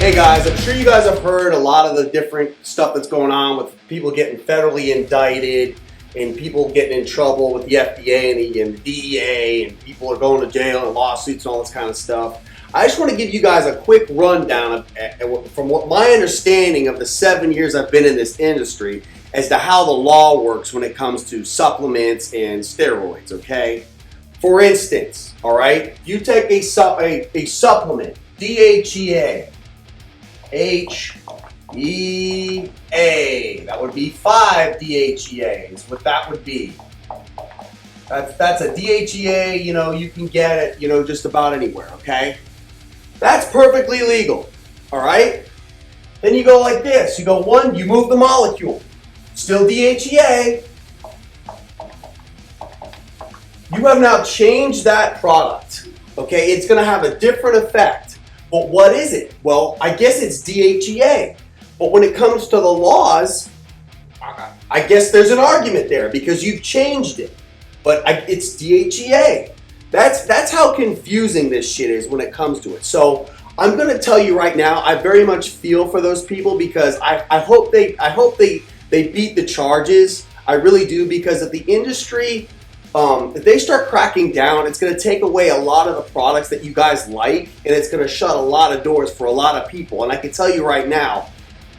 Hey guys, I'm sure you guys have heard a lot of the different stuff that's going on with people getting federally indicted and people getting in trouble with the FDA and the DEA, and people are going to jail and lawsuits and all this kind of stuff. I just want to give you guys a quick rundown from what my understanding of the 7 years I've been in this industry as to how the law works when it comes to supplements and steroids, okay? For instance, all right, you take a supplement, DHEA, HEA, that would be 5 DHEA is what that would be. That's a DHEA, you can get it, just about anywhere, okay? That's perfectly legal, all right? Then you go like this. You go one, you move the molecule. Still DHEA. You have now changed that product, okay? It's gonna have a different effect. But what is it? Well, I guess it's DHEA. But when it comes to the laws, I guess there's an argument there because you've changed it. But it's DHEA. That's how confusing this shit is when it comes to it. So I'm gonna tell you right now, I very much feel for those people because I hope they beat the charges. I really do, because if the industry, if they start cracking down, it's going to take away a lot of the products that you guys like, and it's going to shut a lot of doors for a lot of people. And I can tell you right now,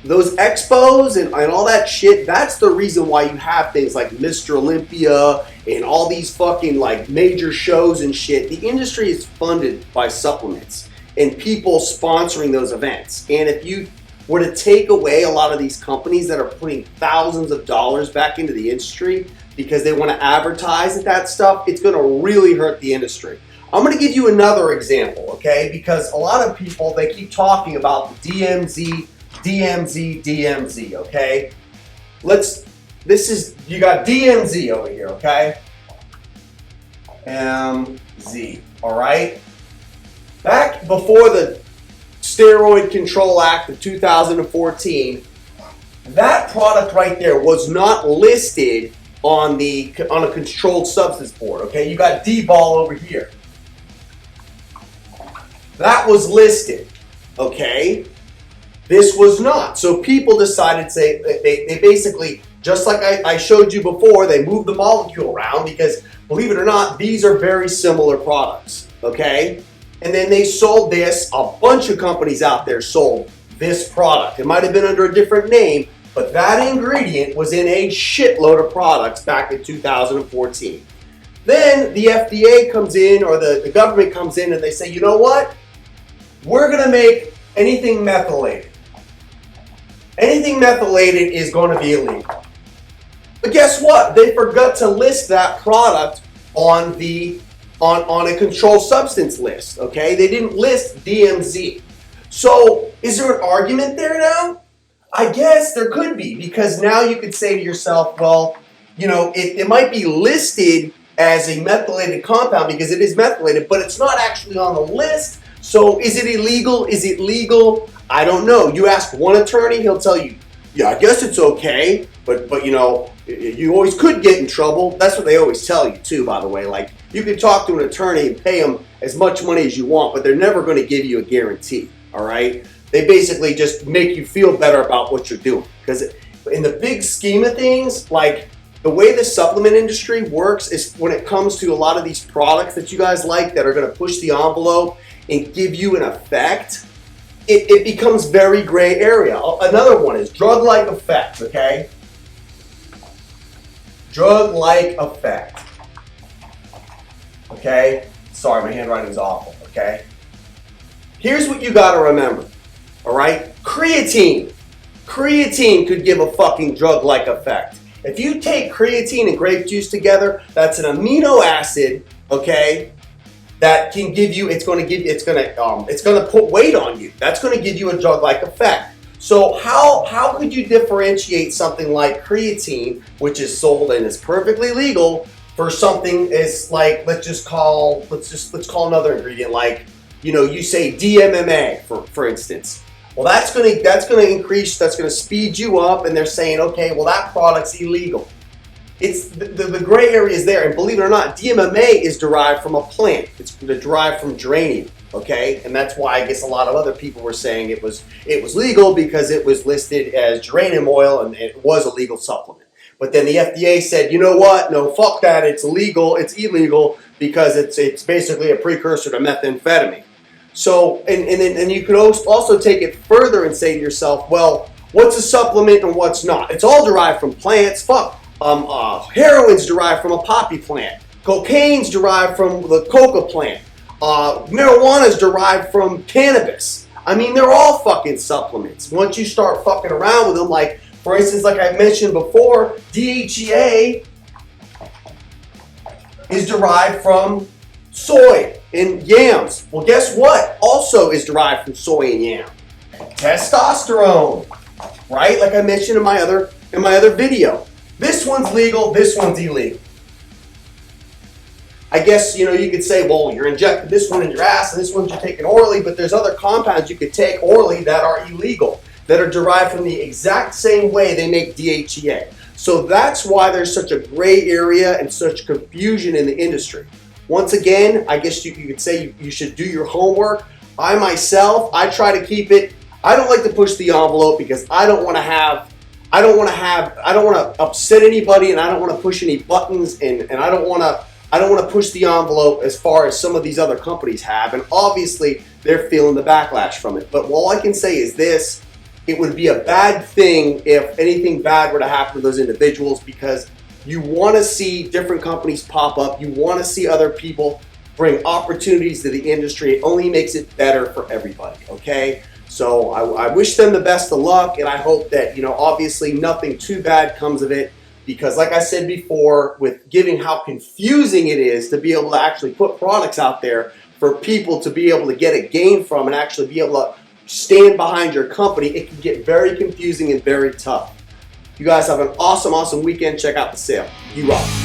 those expos and all that shit, that's the reason why you have things like Mr. Olympia and all these fucking like major shows and shit. The industry is funded by supplements and people sponsoring those events. And if you were to take away a lot of these companies that are putting thousands of dollars back into the industry because they want to advertise that stuff, it's going to really hurt the industry. I'm going to give you another example, okay? Because a lot of people, they keep talking about the DMZ, okay? You got DMZ over here, okay? MZ, all right? Back before the Steroid Control Act of 2014, that product right there was not listed on a controlled substance board, okay? You got D-ball over here. That was listed, okay? This was not. So people decided to say, they basically, just like I showed you before, they moved the molecule around because, believe it or not, these are very similar products, okay? And then they sold this, a bunch of companies out there sold this product. It might have been under a different name, but that ingredient was in a shitload of products back in 2014. Then the FDA comes in, or the government comes in, and they say, you know what? We're gonna make anything methylated. Anything methylated is gonna be illegal. But guess what? They forgot to list that product on a controlled substance list, okay? They didn't list DMZ. So is there an argument there now? I guess there could be, because now you could say to yourself, well, it might be listed as a methylated compound because it is methylated, but it's not actually on the list. So is it illegal? Is it legal? I don't know. You ask one attorney, he'll tell you, yeah, I guess it's okay, but you always could get in trouble. That's what they always tell you too, by the way. Like, you can talk to an attorney and pay them as much money as you want, but they're never going to give you a guarantee, all right? They basically just make you feel better about what you're doing. Because in the big scheme of things, like the way the supplement industry works is when it comes to a lot of these products that you guys like that are going to push the envelope and give you an effect, it becomes very gray area. Another one is drug-like effect, okay? Drug-like effect. Okay? Sorry, my handwriting's awful, okay? Here's what you gotta remember, all right? Creatine. Creatine could give a fucking drug-like effect. If you take creatine and grape juice together, that's an amino acid, okay, that can give you, it's gonna put weight on you. That's gonna give you a drug-like effect. So how could you differentiate something like creatine, which is sold and is perfectly legal, for something as like, let's call another ingredient, like, you say DMMA for instance. Well, that's gonna increase, that's gonna speed you up, and they're saying, okay, well, that product's illegal. It's the gray area is there, and believe it or not, DMMA is derived from a plant. It's derived from geranium. Okay, and that's why I guess a lot of other people were saying it was legal because it was listed as geranium oil and it was a legal supplement. But then the FDA said, you know what? No, fuck that. It's illegal. It's illegal because it's basically a precursor to methamphetamine. So, and you could also take it further and say to yourself, well, what's a supplement and what's not? It's all derived from plants. Fuck. Heroin's derived from a poppy plant. Cocaine's derived from the coca plant. Marijuana's derived from cannabis. I mean, they're all fucking supplements. Once you start fucking around with them, like, for instance, like I mentioned before, DHEA is derived from soy and yams. Well, guess what? Also is derived from soy and yam. Testosterone, right? Like I mentioned in my other video. This one's legal, this one's illegal. I guess, you know, you could say, well, you're injecting this one in your ass and this one you're taking orally, but there's other compounds you could take orally that are illegal, that are derived from the exact same way they make DHEA. So that's why there's such a gray area and such confusion in the industry. Once again, I guess you could say you should do your homework. I myself, I try to keep it, I don't like to push the envelope because I don't want to upset anybody and I don't want to push any buttons and I don't want to push the envelope as far as some of these other companies have, and obviously they're feeling the backlash from it. But all I can say is this: it would be a bad thing if anything bad were to happen to those individuals, because you want to see different companies pop up. You want to see other people bring opportunities to the industry. It only makes it better for everybody, okay? So I wish them the best of luck, and I hope that, you know, obviously nothing too bad comes of it. Because like I said before, with giving how confusing it is to be able to actually put products out there for people to be able to get a gain from and actually be able to stand behind your company, it can get very confusing and very tough. You guys have an awesome, awesome weekend. Check out the sale. You rock.